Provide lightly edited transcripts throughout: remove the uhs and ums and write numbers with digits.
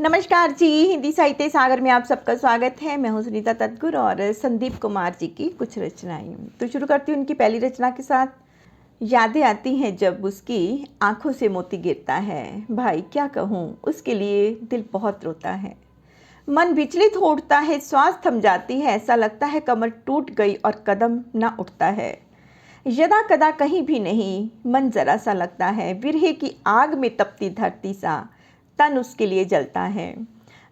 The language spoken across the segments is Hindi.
नमस्कार जी। हिंदी साहित्य सागर में आप सबका स्वागत है। मैं हूं सुनीता तत्गुर और संदीप कुमार जी की कुछ रचनाएं। तो शुरू करती हूँ उनकी पहली रचना के साथ। यादें आती हैं जब उसकी आंखों से मोती गिरता है, भाई क्या कहूँ उसके लिए दिल बहुत रोता है। मन विचलित हो उठता है, श्वास थम जाती है, ऐसा लगता है कमर टूट गई और कदम ना उठता है। यदा कदा कहीं भी नहीं, मन जरा सा लगता है, विरह की आग में तपती धरती सा तन उसके लिए जलता है।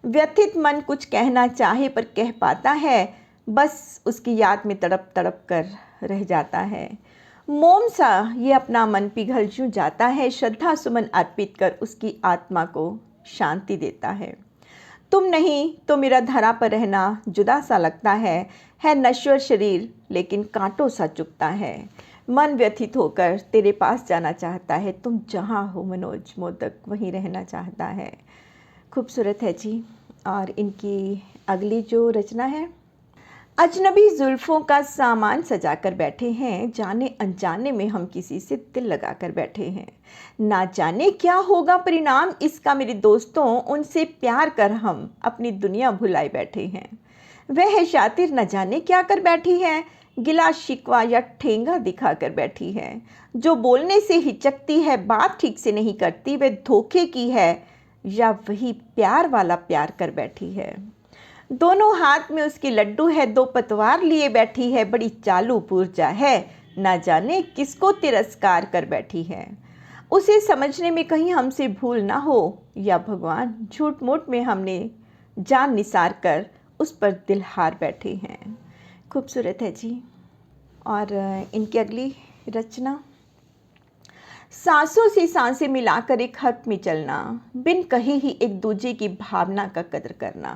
व्यथित मन कुछ कहना चाहे पर कह पाता है, बस उसकी याद में तड़प तड़प कर रह जाता है। मोम सा ये अपना मन पिघल यूं जाता है, श्रद्धा सुमन अर्पित कर उसकी आत्मा को शांति देता है। तुम नहीं तो मेरा धरा पर रहना जुदा सा लगता है नश्वर शरीर लेकिन कांटों सा चुभता है। मन व्यथित होकर तेरे पास जाना चाहता है, तुम जहाँ हो मनोज मोदक वहीं रहना चाहता है। खूबसूरत है जी। और इनकी अगली जो रचना है, अजनबी जुल्फ़ों का सामान सजा कर बैठे हैं, जाने अनजाने में हम किसी से दिल लगा कर बैठे हैं। ना जाने क्या होगा परिणाम इसका मेरे दोस्तों, उनसे प्यार कर हम अपनी दुनिया भुलाए बैठे हैं। वह है शातिर न जाने क्या कर बैठी है, गिला शिकवा या ठेंगा दिखा कर बैठी है। जो बोलने से हिचकती है, बात ठीक से नहीं करती, वह धोखे की है या वही प्यार वाला प्यार कर बैठी है। दोनों हाथ में उसके लड्डू है, दो पतवार लिए बैठी है, बड़ी चालू पुर्जा है, ना जाने किसको तिरस्कार कर बैठी है। उसे समझने में कहीं हमसे भूल ना हो या भगवान झूठ मूठ में हमने जान निसार कर उस पर दिल हार बैठे हैं। खूबसूरत है जी। और इनकी अगली रचना, सांसों से सांसें मिलाकर एक हक में चलना, बिन कहे ही एक दूजे की भावना का कदर करना।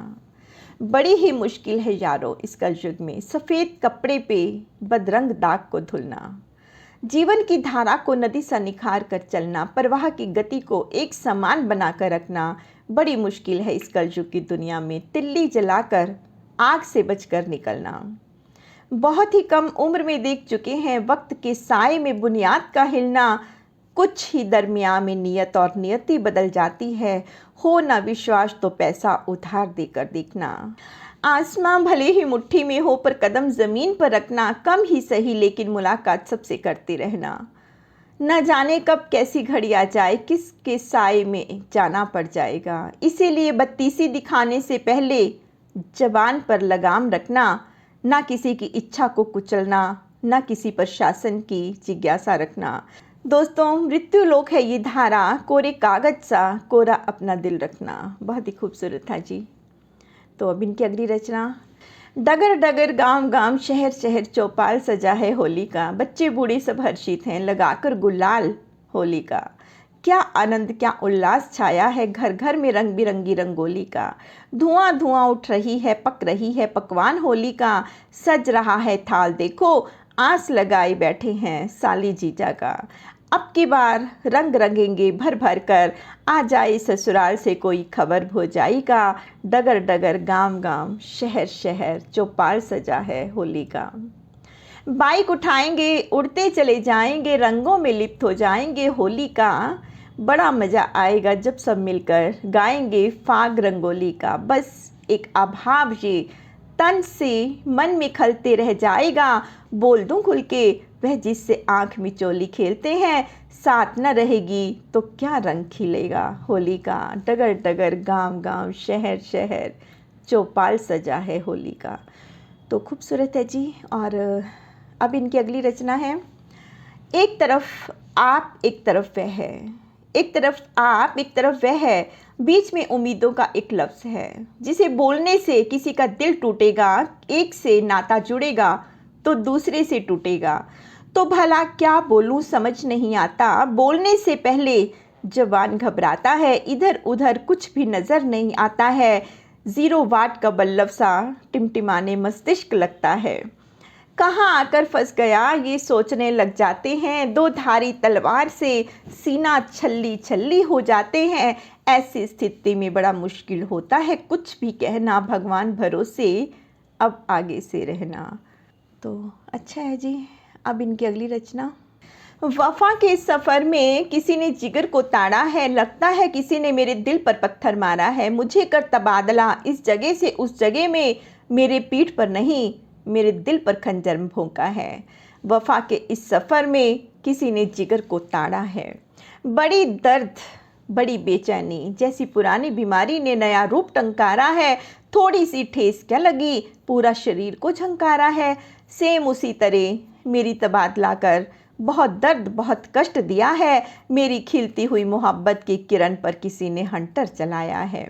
बड़ी ही मुश्किल है यारो इस कलयुग में सफ़ेद कपड़े पे बदरंग दाग को धुलना। जीवन की धारा को नदी सा निखार कर चलना, प्रवाह की गति को एक समान बनाकर रखना बड़ी मुश्किल है इस कलयुग की दुनिया में। तिल्ली जलाकर आग से बचकर निकलना। बहुत ही कम उम्र में देख चुके हैं वक्त के साए में बुनियाद का हिलना। कुछ ही दरमियान में नियत और नियति बदल जाती है, हो ना विश्वास तो पैसा उधार देकर देखना। आसमां भले ही मुट्ठी में हो पर कदम ज़मीन पर रखना, कम ही सही लेकिन मुलाकात सबसे करते रहना। न जाने कब कैसी घड़ी आ जाए, किसके साए में जाना पड़ जाएगा, इसीलिए बत्तीसी दिखाने से पहले जबान पर लगाम रखना। ना किसी की इच्छा को कुचलना, ना किसी पर शासन की जिज्ञासा रखना। दोस्तों, मृत्यु लोक है ये धारा, कोरे कागज सा कोरा अपना दिल रखना। बहुत ही खूबसूरत था जी। तो अब इनकी अगली रचना, डगर डगर गांव गांव शहर शहर चौपाल सजा है होली का, बच्चे बूढ़े सब हर्षित हैं लगाकर गुलाल होली का। क्या आनंद क्या उल्लास छाया है घर घर में रंग बिरंगी रंगोली का। धुआं धुआं उठ रही है, पक रही है पकवान होली का, सज रहा है थाल देखो, आस लगाए बैठे हैं साली जीजा का। अब की बार रंग रंगेंगे भर भर कर, आ जाए ससुराल से कोई खबर भौजाई का। डगर डगर गांव गांव शहर शहर चौपाल सजा है होली का। बाइक उठाएंगे उड़ते चले जाएंगे, रंगों में लिप्त हो जाएंगे होली का। बड़ा मज़ा आएगा जब सब मिलकर गाएंगे फाग रंगोली का। बस एक अभाव ये तन से मन में खलते रह जाएगा, बोल दूं खुल के वह जिससे आँख मिचोली खेलते हैं, साथ न रहेगी तो क्या रंग खिलेगा होली का। डगर डगर गांव गांव शहर शहर चौपाल सजा है होली का। तो खूबसूरत है जी। और अब इनकी अगली रचना है, एक तरफ आप एक तरफ वह है, एक तरफ आप एक तरफ वह है, बीच में उम्मीदों का एक लफ्ज़ है, जिसे बोलने से किसी का दिल टूटेगा, एक से नाता जुड़ेगा तो दूसरे से टूटेगा। तो भला क्या बोलूं समझ नहीं आता, बोलने से पहले ज़बान घबराता है, इधर उधर कुछ भी नज़र नहीं आता है, ज़ीरो वाट का बल्लव सा टिमटिमाने मस्तिष्क लगता है। कहाँ आकर फंस गया ये सोचने लग जाते हैं, दो धारी तलवार से सीना छल्ली छल्ली हो जाते हैं। ऐसी स्थिति में बड़ा मुश्किल होता है कुछ भी कहना, भगवान भरोसे अब आगे से रहना। तो अच्छा है जी। अब इनकी अगली रचना, वफा के इस सफ़र में किसी ने जिगर को ताड़ा है, लगता है किसी ने मेरे दिल पर पत्थर मारा है। मुझे कर तबादला इस जगह से उस जगह में, मेरे पीठ पर नहीं मेरे दिल पर खंजर भोंका है। वफा के इस सफ़र में किसी ने जिगर को ताड़ा है। बड़ी दर्द, बड़ी बेचैनी, जैसी पुरानी बीमारी ने नया रूप टंकारा है। थोड़ी सी ठेस क्या लगी, पूरा शरीर को झंकारा है। सेम उसी तरह मेरी तबादला कर बहुत दर्द बहुत कष्ट दिया है। मेरी खिलती हुई मोहब्बत की किरण पर किसी ने हंटर चलाया है।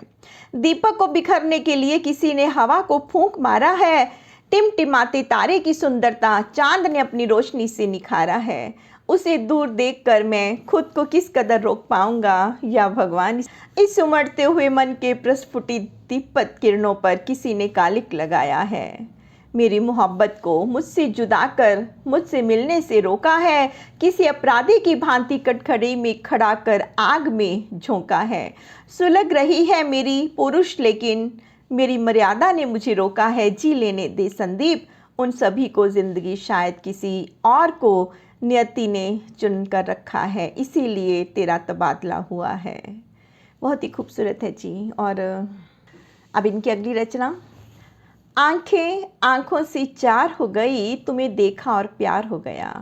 दीपक को बिखरने के लिए किसी ने हवा को फूंक मारा है। टिमटिमाते तारे की सुंदरता चांद ने अपनी रोशनी से निखारा है। उसे दूर देखकर मैं खुद को किस कदर रोक पाऊंगा, या भगवान इस उमड़ते हुए मन के प्रस्फुटित दीप्त किरणों पर किसी ने कालिक लगाया है। मेरी मोहब्बत को मुझसे जुदा कर मुझसे मिलने से रोका है। किसी अपराधी की भांति कटखड़ी में खड़ा कर आग में झोंका है। सुलग रही है मेरी पुरुष, लेकिन मेरी मर्यादा ने मुझे रोका है। जी लेने दे संदीप उन सभी को, ज़िंदगी शायद किसी और को नियति ने चुन कर रखा है, इसीलिए तेरा तबादला हुआ है। बहुत ही खूबसूरत है जी। और अब इनकी अगली रचना। आंखें आंखों से चार हो गई, तुम्हें देखा और प्यार हो गया।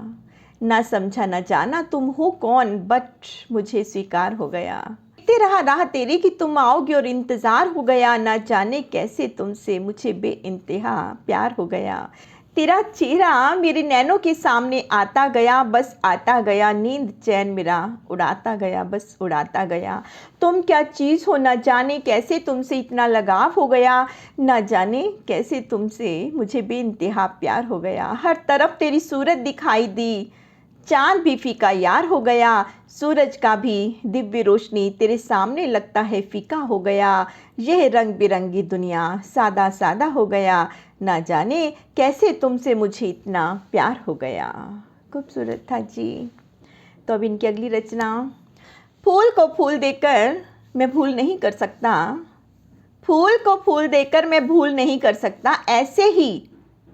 ना समझा ना जाना तुम हो कौन, बट मुझे स्वीकार हो गया। देखते रहा राह तेरी कि तुम आओगे और इंतज़ार हो गया। ना जाने कैसे तुमसे मुझे बेइंतहा प्यार हो गया। तेरा चेहरा मेरे नैनों के सामने आता गया, बस आता गया। नींद चैन मेरा उड़ाता गया, बस उड़ाता गया। तुम क्या चीज़ हो, ना जाने कैसे तुमसे इतना लगाव हो गया। ना जाने कैसे तुमसे मुझे बेइंतहा प्यार हो गया। हर तरफ तेरी सूरत दिखाई दी, चांद भी फीका यार हो गया। सूरज का भी दिव्य रोशनी तेरे सामने लगता है फीका हो गया। यह रंग बिरंगी दुनिया सादा सादा हो गया। ना जाने कैसे तुमसे मुझे इतना प्यार हो गया। खूबसूरत था जी। तो अब इनकी अगली रचना। फूल को फूल देकर मैं भूल नहीं कर सकता, फूल को फूल देकर मैं भूल नहीं कर सकता। ऐसे ही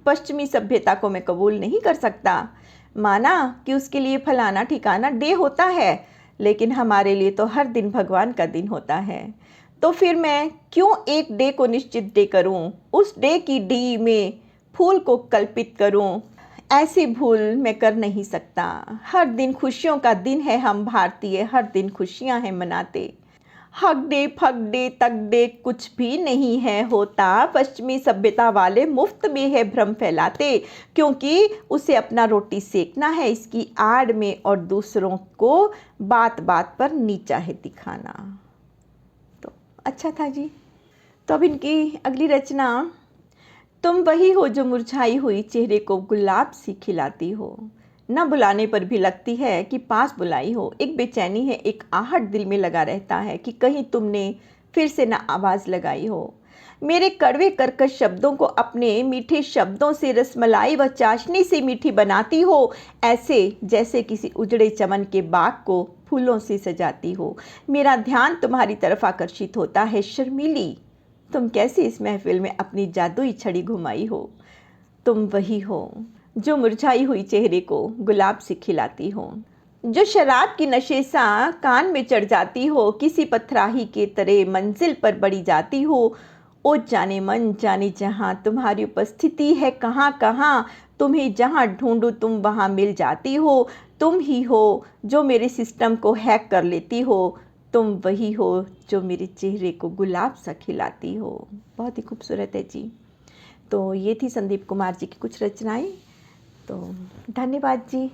पश्चिमी सभ्यता को मैं कबूल नहीं कर सकता। माना कि उसके लिए फलाना ठिकाना डे होता है, लेकिन हमारे लिए तो हर दिन भगवान का दिन होता है। तो फिर मैं क्यों एक डे को निश्चित डे करूं, उस डे की डी में फूल को कल्पित करूं। ऐसी भूल मैं कर नहीं सकता। हर दिन खुशियों का दिन है, हम भारतीय हर दिन खुशियां हैं मनाते। हक डे फक डे तक डे कुछ भी नहीं है होता। पश्चिमी सभ्यता वाले मुफ्त में है भ्रम फैलाते, क्योंकि उसे अपना रोटी सेकना है इसकी आड़ में, और दूसरों को बात बात पर नीचा है दिखाना। तो अच्छा था जी। तो अब इनकी अगली रचना। तुम वही हो जो मुरझाई हुई चेहरे को गुलाब सी खिलाती हो। न बुलाने पर भी लगती है कि पास बुलाई हो। एक बेचैनी है, एक आहट दिल में लगा रहता है कि कहीं तुमने फिर से न आवाज़ लगाई हो। मेरे कड़वे कर्कश शब्दों को अपने मीठे शब्दों से रसमलाई व चाशनी से मीठी बनाती हो, ऐसे जैसे किसी उजड़े चमन के बाग को फूलों से सजाती हो। मेरा ध्यान तुम्हारी तरफ आकर्षित होता है। शर्मीली तुम कैसे इस महफिल में अपनी जादुई छड़ी घुमाई हो। तुम वही हो जो मुरझाई हुई चेहरे को गुलाब से खिलाती हो, जो शराब की नशे सा कान में चढ़ जाती हो। किसी पथराही के तरह मंजिल पर बढ़ी जाती हो। ओ जाने मन जाने जहाँ तुम्हारी उपस्थिति है कहाँ कहाँ। तुम्हें जहाँ ढूंढूं तुम वहाँ मिल जाती हो। तुम ही हो जो मेरे सिस्टम को हैक कर लेती हो। तुम वही हो जो मेरे चेहरे को गुलाब सा खिलाती हो। बहुत ही खूबसूरत है जी। तो ये थी संदीप कुमार जी की कुछ रचनाएं। तो धन्यवाद जी।